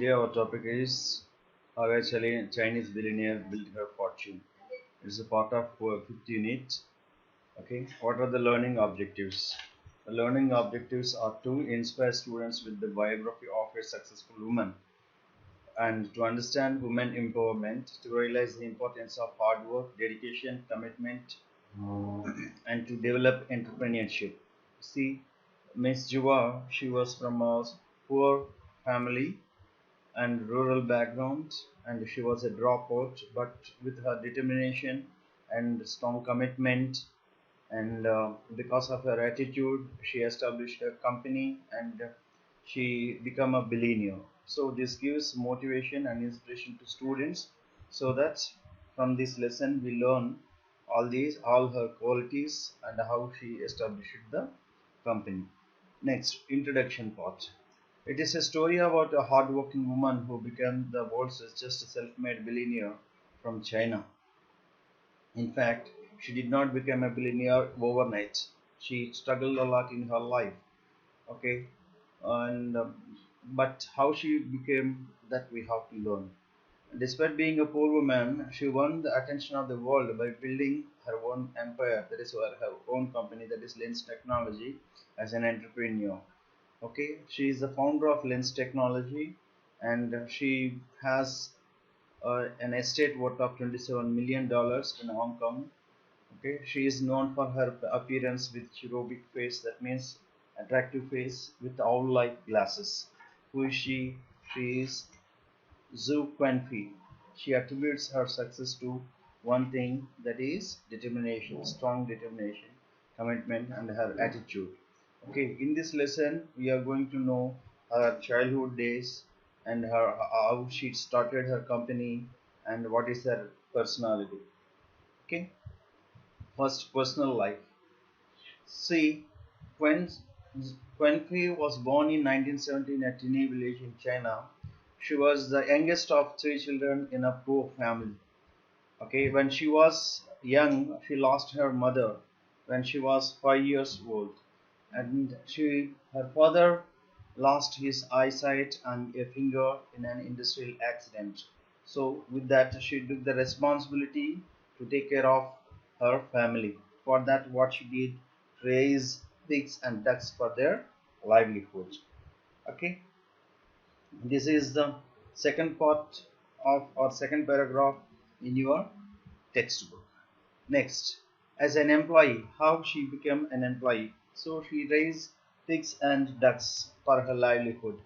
Today our topic is how a Chinese billionaire built her fortune. It is a part of 5th unit. Okay, what are the learning objectives? The learning objectives are to inspire students with the biography of a successful woman and to understand women empowerment, to realize the importance of hard work, dedication, commitment, and to develop entrepreneurship. See, Miss Jua, she was from a poor family and rural background, and she was a dropout, but with her determination and strong commitment and because of her attitude she established a company and she became a billionaire. So this gives motivation and inspiration to students, so that from this lesson we learn all her qualities and how she established the company. Next, introduction part. It is a story about a hardworking woman who became the world's richest self-made billionaire from China. In fact, she did not become a billionaire overnight. She struggled a lot in her life. Okay, and but how she became that we have to learn. Despite being a poor woman, she won the attention of the world by building her own empire. That is her own company, that is Lens Technology, as an entrepreneur. Okay, she is the founder of Lens Technology, and she has an estate worth of $27 million in Hong Kong. Okay, she is known for her appearance with cherubic face, that means attractive face with owl-like glasses. Who is she? She is Zhu Quanfei. She attributes her success to one thing, that is determination, strong determination, commitment, and her attitude. Okay, in this lesson, we are going to know her childhood days and her how she started her company and what is her personality. Okay, first, personal life. See, when Fei was born in 1917 at Tini village in China, she was the youngest of three children in a poor family. Okay, when she was young, she lost her mother when she was 5 years old, and her father lost his eyesight and a finger in an industrial accident. So, with that, she took the responsibility to take care of her family. For that, what she did, raise pigs and ducks for their livelihood. Okay, this is the second part of or second paragraph in your textbook. Next, as an employee, how she became an employee. So she raised pigs and ducks for her livelihood.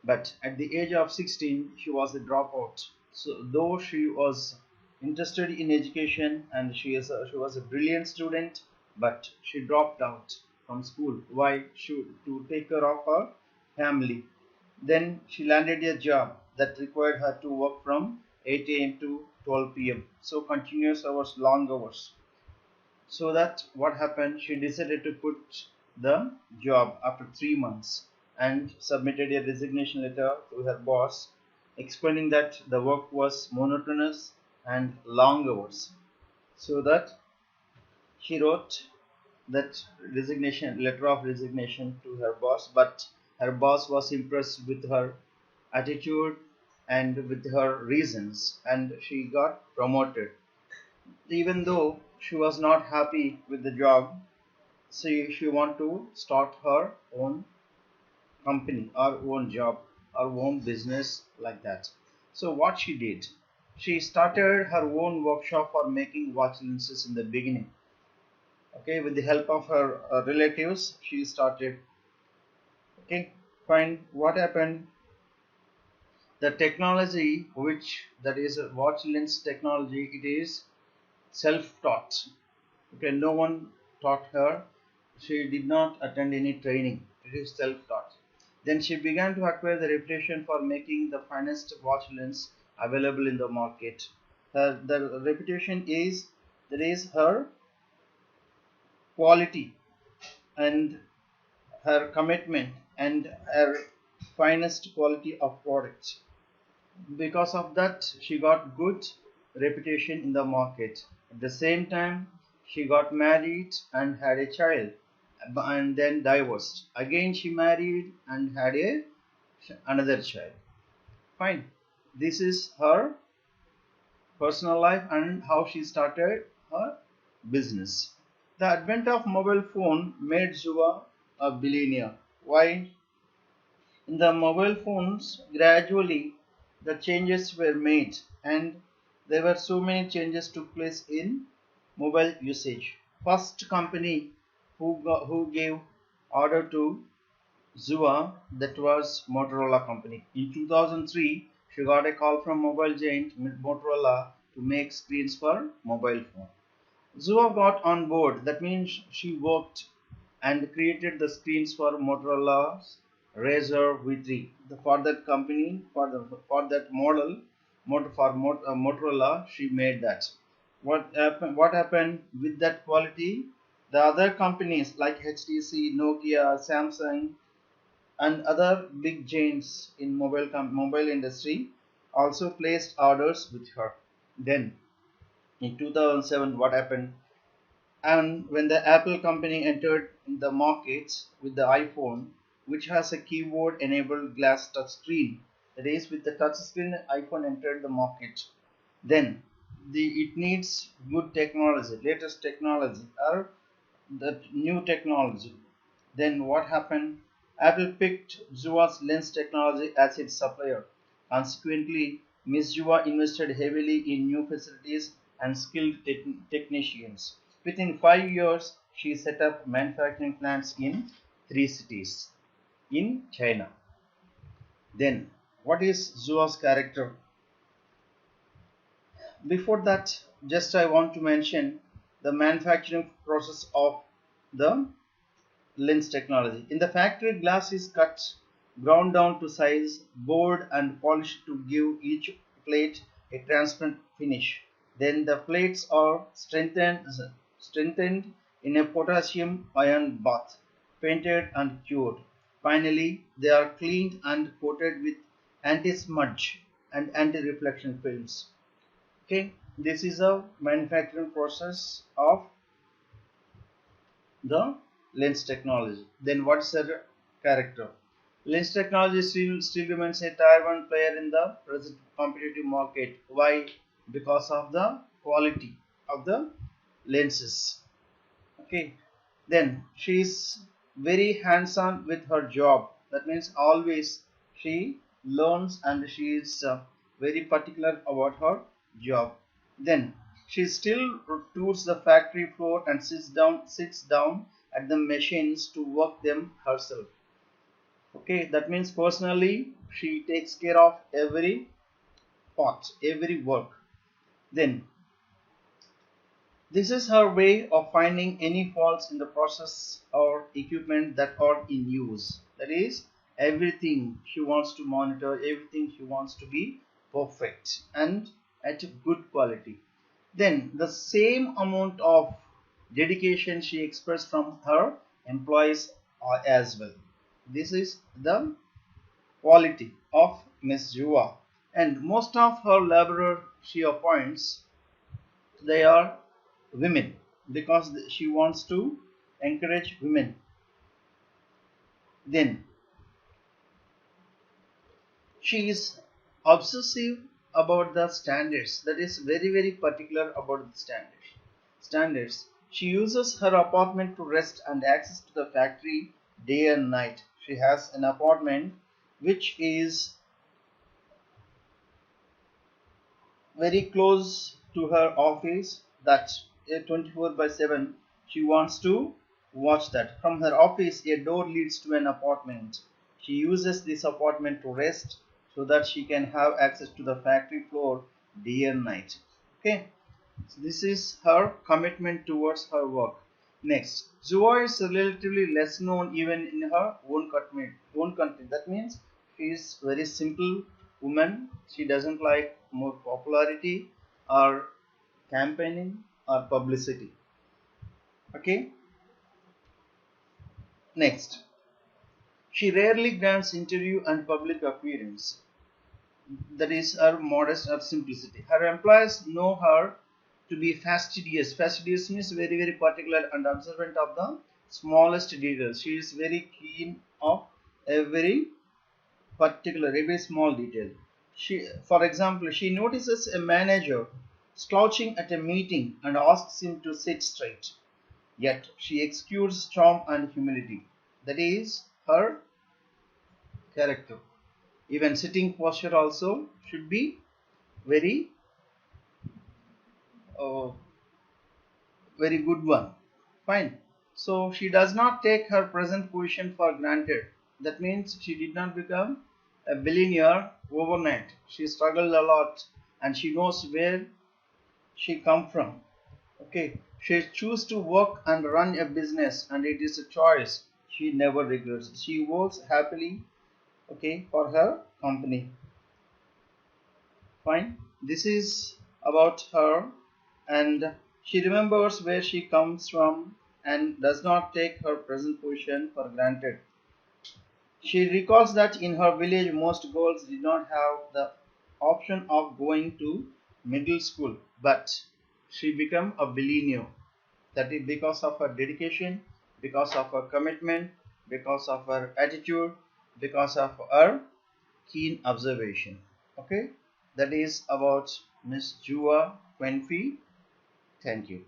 But at the age of 16, she was a dropout. So though she was interested in education and she was a brilliant student, but she dropped out from school. Why? To take care of her family. Then she landed a job that required her to work from 8 a.m. to 12 p.m. So continuous hours, long hours. So that what happened, she decided to quit the job after 3 months and submitted a resignation letter to her boss explaining that the work was monotonous and long hours. So that she wrote that resignation letter of resignation to her boss, but her boss was impressed with her attitude and with her reasons, and she got promoted. Even though she was not happy with the job, she wanted to start her own company, her own job, her own business, like that. So what she did, she started her own workshop for making watch lenses in the beginning. Okay, with the help of her relatives, she started. Okay, fine. What happened? The technology, which that is a watch lens technology, it is self-taught. Okay, no one taught her. She did not attend any training. It is self-taught. Then she began to acquire the reputation for making the finest watch lens available in the market. The reputation is, that is her quality and her commitment and her finest quality of products. Because of that, she got good reputation in the market. At the same time, she got married and had a child, and then divorced. Again, she married and had another child. Fine. This is her personal life and how she started her business. The advent of mobile phone made Zua a billionaire. Why? In the mobile phones, gradually the changes were made, and there were so many changes took place in mobile usage. First company who gave order to Zua, that was Motorola company. In 2003, she got a call from mobile giant Motorola to make screens for mobile phone. Zua got on board. That means she worked and created the screens for Motorola's Razr V3. For that company, for that model, Motorola, she made that. What happened with that quality? The other companies like HTC, Nokia, Samsung, and other big giants in mobile industry also placed orders with her. Then in 2007, what happened? And when the Apple company entered the market with the iPhone, which has a keyboard enabled glass touchscreen, that is, with the touchscreen, iPhone entered the market. Then it needs good technology, latest technology, or the new technology. Then what happened? Apple picked Zua's lens technology as its supplier. Consequently, Ms. Zua invested heavily in new facilities and skilled technicians. Within 5 years, she set up manufacturing plants in 3 cities in China. Then, what is Zua's character? Before that, just I want to mention the manufacturing process of the lens technology. In the factory, glass is cut, ground down to size, bored and polished to give each plate a transparent finish. Then the plates are strengthened in a potassium ion bath, painted and cured. Finally, they are cleaned and coated with anti-smudge and anti-reflection films. Okay, this is a manufacturing process of the lens technology. Then what's the character? Lens technology still remains a tier 1 player in the present competitive market. Why? Because of the quality of the lenses. Okay. Then she is very hands-on with her job. That means always she learns and she is very particular about her job. Then she still tours the factory floor and sits down at the machines to work them herself. Okay, that means personally she takes care of every part, every work. Then this is her way of finding any faults in the process or equipment that are in use. That is, everything she wants to monitor, everything she wants to be perfect and at a good quality. Then the same amount of dedication she expressed from her employees as well. This is the quality of Miss Jua. And most of her laborers she appoints, they are women because she wants to encourage women. Then she is obsessive about the standards, that is very particular about the standards. She uses her apartment to rest and access to the factory day and night. She has an apartment which is very close to her office, that 24 by 7 she wants to watch that. From her office a door leads to an apartment. She uses this apartment to rest so that she can have access to the factory floor day and night. Okay, so this is her commitment towards her work. Next, Zua is relatively less known even in her own country. That means she is very simple woman. She doesn't like more popularity or campaigning or publicity. Okay. Next, she rarely grants interview and public appearance. That is her modest or simplicity. Her employees know her to be fastidious. Fastidious means very particular and observant of the smallest details. She is very keen of every particular, every small detail. For example, she notices a manager slouching at a meeting and asks him to sit straight. Yet she exudes charm and humility. That is her character. Even sitting posture also should be very, uh, very good one. Fine. So she does not take her present position for granted. That means she did not become a billionaire overnight. She struggled a lot and she knows where she come from. Okay. She choose to work and run a business and it is a choice she never regrets. She works happily, okay, for her company. Fine. This is about her, and she remembers where she comes from and does not take her present position for granted. She recalls that in her village most girls did not have the option of going to middle school, but she became a billionaire. That is because of her dedication, because of her commitment, because of her attitude, because of her keen observation. Okay, that is about Miss Jua Quenfi. Thank you.